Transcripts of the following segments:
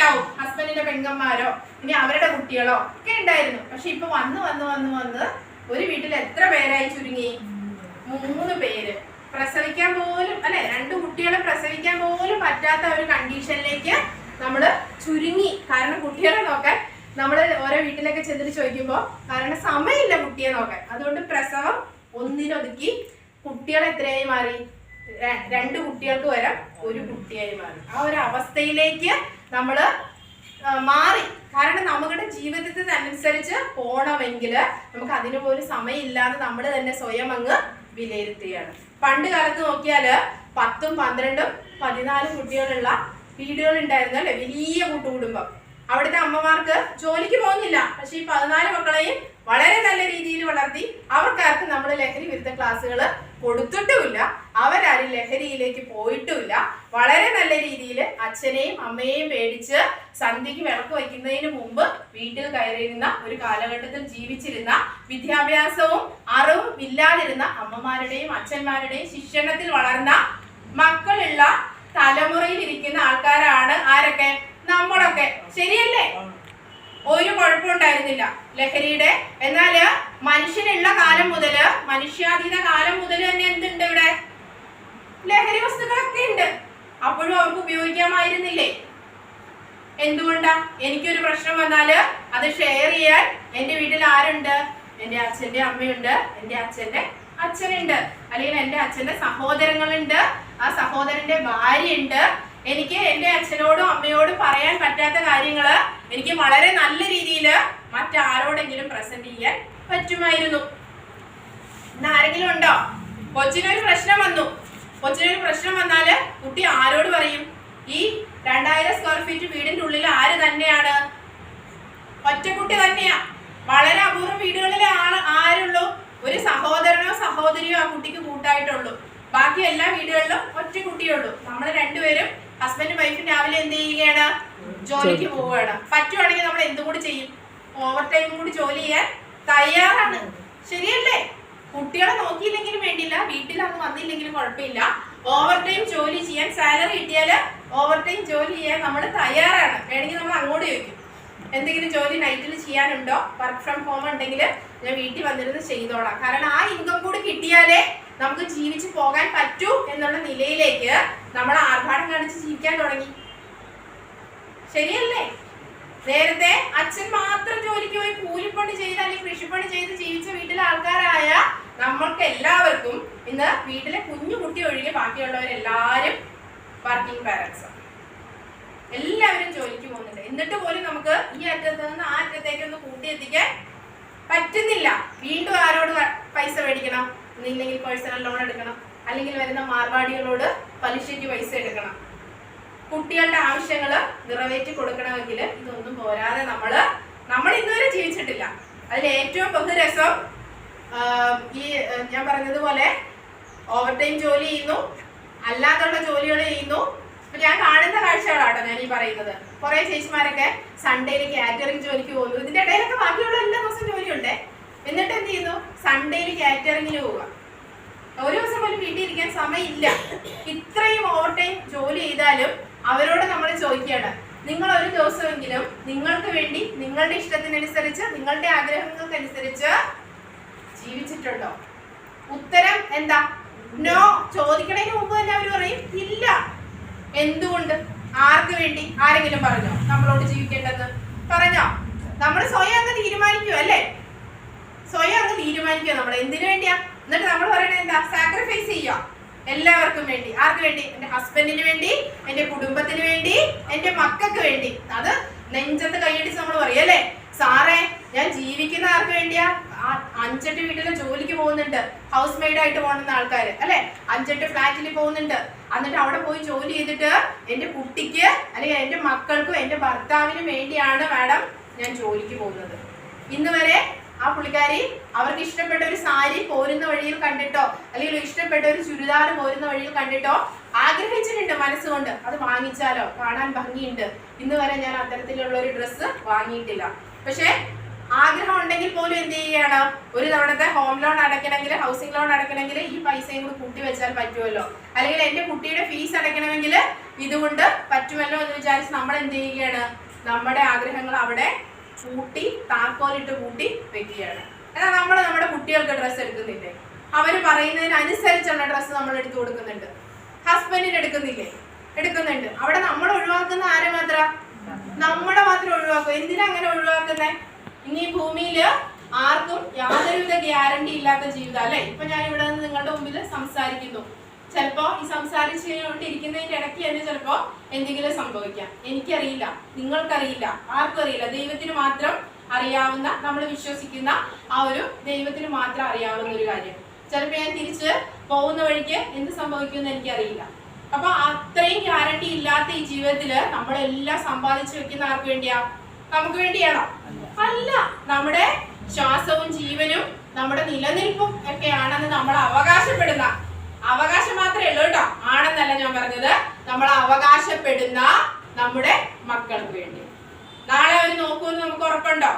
ഉണ്ടാവും, ഹസ്ബൻഡിന്റെ പെങ്ങന്മാരോ ഇനി അവരുടെ കുട്ടികളോ ഒക്കെ ഉണ്ടായിരുന്നു. പക്ഷെ ഇപ്പൊ വന്ന് ഒരു വീട്ടിൽ എത്ര പേരായി ചുരുങ്ങി? 3 പേര്. പ്രസവിക്കാൻ പോലും അല്ലെ, 2 കുട്ടികളെ പ്രസവിക്കാൻ പോലും പറ്റാത്ത ഒരു കണ്ടീഷനിലേക്ക് നമ്മള് ചുരുങ്ങി. കാരണം കുട്ടികളെ നോക്കാൻ നമ്മള് ഓരോ വീട്ടിലൊക്കെ ചെന്നിട്ട് ചോദിക്കുമ്പോൾ കാരണം സമയമില്ല കുട്ടിയെ നോക്കാൻ. അതുകൊണ്ട് പ്രസവം ഒന്നിനൊതുക്കി കുട്ടികൾ എത്രയായി മാറി? 2 കുട്ടികൾക്ക് വരെ 1 കുട്ടിയായി മാറി. ആ ഒരു അവസ്ഥയിലേക്ക് നമ്മള് മാറി. കാരണം നമ്മുടെ ജീവിതത്തിനനുസരിച്ച് പോണമെങ്കിൽ നമുക്ക് അതിന് പോലും സമയമില്ലാതെ നമ്മൾ തന്നെ സ്വയം അങ്ങ് വിലയിരുത്തുകയാണ്. പണ്ട് കാലത്ത് നോക്കിയാല് 10ഉം 12ഉം 14 കുട്ടികളുള്ള വീടുകൾ ഉണ്ടായിരുന്നു അല്ലെ, വലിയ കൂട്ടുകുടുംബം. അവിടുത്തെ അമ്മമാർക്ക് ജോലിക്ക് പോകുന്നില്ല, പക്ഷെ ഈ 14 മക്കളെയും വളരെ നല്ല രീതിയിൽ വളർത്തി. അവർക്കാർക്ക് നമ്മൾ ലഹരി വിരുദ്ധ ക്ലാസ്സുകൾ കൊടുത്തിട്ടുമില്ല, അവരാരും ലഹരിയിലേക്ക് പോയിട്ടുമില്ല. വളരെ നല്ല രീതിയിൽ അച്ഛനെയും അമ്മയെയും പേടിച്ച് സന്ധ്യയ്ക്ക് വിളക്ക് വയ്ക്കുന്നതിന് മുമ്പ് വീട്ടിൽ കയറിയിരുന്ന ഒരു കാലഘട്ടത്തിൽ ജീവിച്ചിരുന്ന, വിദ്യാഭ്യാസവും അറിവും ഇല്ലാതിരുന്ന അമ്മമാരുടെയും അച്ഛന്മാരുടെയും ശിക്ഷണത്തിൽ വളർന്ന മക്കളുള്ള തലമുറയിൽ ഇരിക്കുന്ന ആൾക്കാരാണ് ആരൊക്കെ? നമ്മളൊക്കെ. ശരിയല്ലേ? ഒരു കുഴപ്പമുണ്ടായിരുന്നില്ല ലഹരിയുടെ. എന്നാല് മനുഷ്യനുള്ള കാലം മുതല്, മനുഷ്യാതീത കാലം മുതൽ തന്നെ എന്തുണ്ട് ഇവിടെ? ലഹരി വസ്തുക്കളൊക്കെ ഉണ്ട്. അപ്പോഴും അവർക്ക് ഉപയോഗിക്കാമായിരുന്നില്ലേ? എന്തുകൊണ്ടാ? എനിക്കൊരു പ്രശ്നം വന്നാല് അത് ഷെയർ ചെയ്യാൻ എന്റെ വീട്ടിൽ ആരുണ്ട്? എന്റെ അച്ഛന്റെ അമ്മയുണ്ട്, എന്റെ അച്ഛന്റെ അച്ഛനുണ്ട്, അല്ലെങ്കിൽ എന്റെ അച്ഛന്റെ സഹോദരങ്ങളുണ്ട്, ആ സഹോദരന്റെ ഭാര്യയുണ്ട്. എനിക്ക് എന്റെ അച്ഛനോടും അമ്മയോടും പറയാൻ പറ്റാത്ത കാര്യങ്ങള് എനിക്ക് വളരെ നല്ല രീതിയിൽ മറ്റാരോടെങ്കിലും പ്രസന്റ് ചെയ്യാൻ പറ്റുമായിരുന്നു. ഇന്ന് ആരെങ്കിലും ഉണ്ടോ? കൊച്ചിനൊരു പ്രശ്നം വന്നു. കൊച്ചിനൊരു പ്രശ്നം വന്നാല് കുട്ടി ആരോട് പറയും? ഈ 2000 സ്ക്വയർ ഫീറ്റ് വീടിന്റെ ഉള്ളിൽ ആര് തന്നെയാണ്? ഒറ്റക്കുട്ടി തന്നെയാ. വളരെ അപൂർവം വീടുകളിലെ ആരുള്ളൂ? ഒരു സഹോദരനോ സഹോദരിയോ ആ കുട്ടിക്ക് കൂട്ടായിട്ടുള്ളൂ. ബാക്കി എല്ലാ വീടുകളിലും ഒറ്റ കുട്ടിയുള്ളൂ. നമ്മൾ രണ്ടുപേരും ഹസ്ബൻഡും വൈഫും രാവിലെ എന്ത് ചെയ്യുകയാണ്? ജോലിക്ക് പോവുകയാണ്. പറ്റുവാണെങ്കിൽ നമ്മൾ എന്തും കൂടി ചെയ്യും? ഓവർ ടൈമും കൂടി ജോലി ചെയ്യാൻ തയ്യാറാണ്. ശരിയല്ലേ? കുട്ടികളെ നോക്കിയില്ലെങ്കിലും വേണ്ടില്ല, വീട്ടിൽ അന്ന് വന്നില്ലെങ്കിലും കുഴപ്പമില്ല, ഓവർ ടൈം ജോലി ചെയ്യാൻ, സാലറി കിട്ടിയാൽ ഓവർ ടൈം ജോലി ചെയ്യാൻ നമ്മൾ തയ്യാറാണ്. വേണമെങ്കിൽ നമ്മൾ അങ്ങോട്ട് ചോദിക്കും, എന്തെങ്കിലും ജോലി നൈറ്റിൽ ചെയ്യാനുണ്ടോ? വർക്ക് ഫ്രം ഹോം ഉണ്ടെങ്കിൽ ഞാൻ വീട്ടിൽ വന്നിരുന്ന് ചെയ്തോളാം. കാരണം ആ ഇൻകം കൂടി കിട്ടിയാലേ നമുക്ക് ജീവിച്ചു പോകാൻ പറ്റൂ എന്നുള്ള നിലയിലേക്ക് നമ്മൾ ആർഭാടം കാണിച്ച് ജീവിക്കാൻ തുടങ്ങി. ശരിയല്ലേ? നേരത്തെ അച്ഛൻ മാത്രം ജോലിക്ക് പോയി കൂലിപ്പണി ചെയ്ത് അല്ലെങ്കിൽ കൃഷിപ്പണി ചെയ്ത് ജീവിച്ച വീട്ടിലെ ആൾക്കാരായ നമ്മൾക്ക് എല്ലാവർക്കും ഇന്ന് വീട്ടിലെ കുഞ്ഞു കുട്ടി ഒഴികെ ബാക്കിയുള്ളവരെല്ലാരും വർക്കിംഗ് പാരന്റ്സ്. എല്ലാവരും ജോലിക്ക് പോകുന്നുണ്ട്. എന്നിട്ട് പോലും നമുക്ക് ഈ അറ്റത്ത് നിന്ന് ആ അറ്റത്തേക്കൊന്ന് കൂട്ടിയെത്തിക്കാൻ പറ്റുന്നില്ല. വീണ്ടും ആരോട് പൈസ മേടിക്കണം? ഇല്ലെങ്കിൽ പേഴ്സണൽ ലോൺ എടുക്കണം, അല്ലെങ്കിൽ വരുന്ന മാർവാടികളോട് പലിശയ്ക്ക് പൈസ എടുക്കണം. കുട്ടികളുടെ ആവശ്യങ്ങൾ നിറവേറ്റി കൊടുക്കണമെങ്കിൽ ഇതൊന്നും പോരാതെ നമ്മൾ ഇന്നുവരെ ജീവിച്ചിട്ടില്ല. അതിൽ ഏറ്റവും ബഹുരസം ഈ ഞാൻ പറഞ്ഞതുപോലെ ഓവർ ടൈം ജോലി ചെയ്യുന്നു, അല്ലാതുള്ള ജോലികൾ ചെയ്യുന്നു. ഞാൻ കാണുന്ന കാഴ്ചകളാട്ടോ ഞാൻ ഈ പറയുന്നത്. കുറെ ചേച്ചിമാരൊക്കെ സൺഡേയിൽ കാറ്ററിംഗ് ജോലിക്ക് പോകുന്നു. ഇതിന്റെ ഇടയിലൊക്കെ ബാക്കിയുള്ള എല്ലാ ദിവസവും ജോലിയുണ്ട്. എന്നിട്ട് എന്ത് ചെയ്യുന്നു? സൺഡേയിൽ കാറ്ററിംഗിന് പോവുക. ഒരു ദിവസം പോലും വീട്ടിൽ ഇരിക്കാൻ സമയമില്ല. ഇത്രയും ഓവർ ടൈം ജോലി ചെയ്താലും അവരോട് നമ്മൾ ചോദിക്കുകയാണ്, നിങ്ങൾ ഒരു ദിവസമെങ്കിലും നിങ്ങൾക്ക് വേണ്ടി നിങ്ങളുടെ ഇഷ്ടത്തിനനുസരിച്ച് നിങ്ങളുടെ ആഗ്രഹങ്ങൾക്കനുസരിച്ച് ജീവിച്ചിട്ടുണ്ടോ? ഉത്തരം എന്താ? നോ. ചോദിക്കണതിന് മുമ്പ് തന്നെ അവർ പറയും ഇല്ല. എന്തുകൊണ്ട്? ആർക്ക് വേണ്ടി? ആരെങ്കിലും പറഞ്ഞോ നമ്മളോട് ജീവിക്കേണ്ടത്? പറഞ്ഞോ? നമ്മൾ സ്വയം അങ്ങ് തീരുമാനിക്കുക അല്ലേ? സ്വയം അങ്ങ് തീരുമാനിക്കുക നമ്മൾ എന്തിനു വേണ്ടിയാ. എന്നിട്ട് നമ്മൾ പറയണത് എന്താ? സാക്രിഫൈസ് ചെയ്യുക എല്ലാവർക്കും വേണ്ടി. ആർക്ക് വേണ്ടി? എന്റെ ഹസ്ബൻഡിന് വേണ്ടി, എന്റെ കുടുംബത്തിന് വേണ്ടി, എന്റെ മക്കൾക്ക് വേണ്ടി. അത് നെഞ്ചത്ത് കൈയടിച്ച് നമ്മൾ പറയും അല്ലേ? സാറേ ഞാൻ ജീവിക്കുന്ന ആർക്ക് വേണ്ടിയാ? 5-8 വീട്ടില് ജോലിക്ക് പോകുന്നുണ്ട്, ഹൗസ് മെയ്ഡ് ആയിട്ട് പോകുന്ന ആൾക്കാര് അല്ലെ, 5-8 ഫ്ലാറ്റിൽ പോകുന്നുണ്ട്. എന്നിട്ട് അവിടെ പോയി ജോലി ചെയ്തിട്ട് എന്റെ കുട്ടിക്ക് അല്ലെങ്കിൽ എന്റെ മക്കൾക്കും എന്റെ ഭർത്താവിനും വേണ്ടിയാണ് മാഡം ഞാൻ ജോലിക്ക് പോകുന്നത്. ഇന്ന് വരെ ആ പുള്ളിക്കാരി അവർക്ക് ഇഷ്ടപ്പെട്ട ഒരു സാരി പോരുന്ന വഴിയിൽ കണ്ടിട്ടോ അല്ലെങ്കിൽ ഇഷ്ടപ്പെട്ട ഒരു ചുരിദാർ പോരുന്ന വഴിയിൽ കണ്ടിട്ടോ ആഗ്രഹിച്ചിട്ടുണ്ട് മനസ്സുകൊണ്ട്, അത് വാങ്ങിച്ചാലോ കാണാൻ ഭംഗിയുണ്ട്. ഇന്ന് വരെ ഞാൻ അത്തരത്തിലുള്ള ഒരു ഡ്രസ്സ് വാങ്ങിയിട്ടില്ല. പക്ഷെ ആഗ്രഹം ഉണ്ടെങ്കിൽ പോലും എന്ത് ചെയ്യുകയാണ്? ഒരു തവണത്തെ ഹോം ലോൺ അടയ്ക്കണമെങ്കിൽ, ഹൗസിംഗ് ലോൺ അടയ്ക്കണമെങ്കിൽ ഈ പൈസയും കൂടി കൂട്ടി വെച്ചാൽ പറ്റുമല്ലോ. അല്ലെങ്കിൽ എന്റെ കുട്ടിയുടെ ഫീസ് അടയ്ക്കണമെങ്കിൽ ഇതുകൊണ്ട് പറ്റുമല്ലോ എന്ന് വിചാരിച്ച് നമ്മൾ എന്ത് ചെയ്യുകയാണ്? നമ്മുടെ ആഗ്രഹങ്ങൾ അവിടെ കൂട്ടി താക്കോലിട്ട് കൂട്ടി വെക്കുകയാണ്. എന്നാൽ നമ്മൾ നമ്മുടെ കുട്ടികൾക്ക് ഡ്രസ്സ് എടുക്കുന്നില്ലേ? അവര് പറയുന്നതിനനുസരിച്ചുള്ള ഡ്രസ്സ് നമ്മൾ എടുത്തു കൊടുക്കുന്നുണ്ട്. ഹസ്ബൻഡിന് എടുക്കുന്നില്ലേ? എടുക്കുന്നുണ്ട്. അവിടെ നമ്മൾ ഒഴിവാക്കുന്ന ആരെ മാത്രം? നമ്മളെ മാത്രം ഒഴിവാക്കും. എന്തിനാ അങ്ങനെ ഒഴിവാക്കുന്നേ? ഇനി ഭൂമിയില് ആർക്കും യാതൊരുവിധ ഗ്യാരണ്ടി ഇല്ലാത്ത ജീവിതം അല്ലെ? ഇപ്പൊ ഞാൻ ഇവിടെ നിന്ന് നിങ്ങളുടെ മുമ്പിൽ സംസാരിക്കുന്നു. ചിലപ്പോ ഈ സംസാരിച്ചുകൊണ്ടിരിക്കുന്നതിന്റെ ഇടയ്ക്ക് തന്നെ ചിലപ്പോ എന്തെങ്കിലും സംഭവിക്കാം. എനിക്കറിയില്ല, നിങ്ങൾക്കറിയില്ല, ആർക്കും അറിയില്ല. ദൈവത്തിന് മാത്രം അറിയാവുന്ന, നമ്മൾ വിശ്വസിക്കുന്ന ആ ഒരു ദൈവത്തിന് മാത്രം അറിയാവുന്ന ഒരു കാര്യം. ചിലപ്പോ ഞാൻ തിരിച്ച് പോകുന്ന വഴിക്ക് എന്ത് സംഭവിക്കുമെന്ന് എനിക്കറിയില്ല. അപ്പൊ അത്രയും ഗ്യാരണ്ടി ഇല്ലാത്ത ഈ ജീവിതത്തില് നമ്മളെല്ലാം സമ്പാദിച്ചു വെക്കുന്ന ആർക്ക് വേണ്ടിയാ? നമുക്ക് വേണ്ടിയാണോ? അല്ല. നമ്മുടെ ശ്വാസവും ജീവനും നമ്മുടെ നിലനിൽപ്പും ഒക്കെയാണെന്ന് നമ്മൾ അവകാശപ്പെടുന്ന, അവകാശം മാത്രമേ ഉള്ളൂ കേട്ടോ, ആണെന്നല്ല ഞാൻ പറഞ്ഞത്, നമ്മൾ അവകാശപ്പെടുന്ന നമ്മുടെ മക്കൾക്ക് വേണ്ടി. നാളെ അവർ നോക്കുമെന്ന് നമുക്ക് ഉറപ്പുണ്ടോ?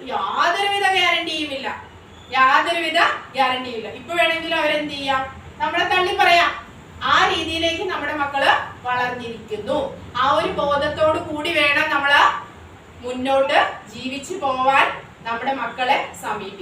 യാതൊരുവിധ ഗ്യാരണ്ടിയും ഇല്ല. യാതൊരുവിധ ഗ്യാരണ്ടിയും ഇല്ല. ഇപ്പൊ വേണമെങ്കിലും അവരെന്ത് ചെയ്യാം? നമ്മളെ തള്ളി പറയാം. ആ രീതിയിലേക്ക് നമ്മുടെ മക്കള് വളർന്നിരിക്കുന്നു. ആ ഒരു ബോധത്തോടു കൂടി വേണം നമ്മള് മുന്നോട്ട് ജീവിച്ചു പോവാൻ നമ്മുടെ മക്കളെ സമീപിക്കാൻ.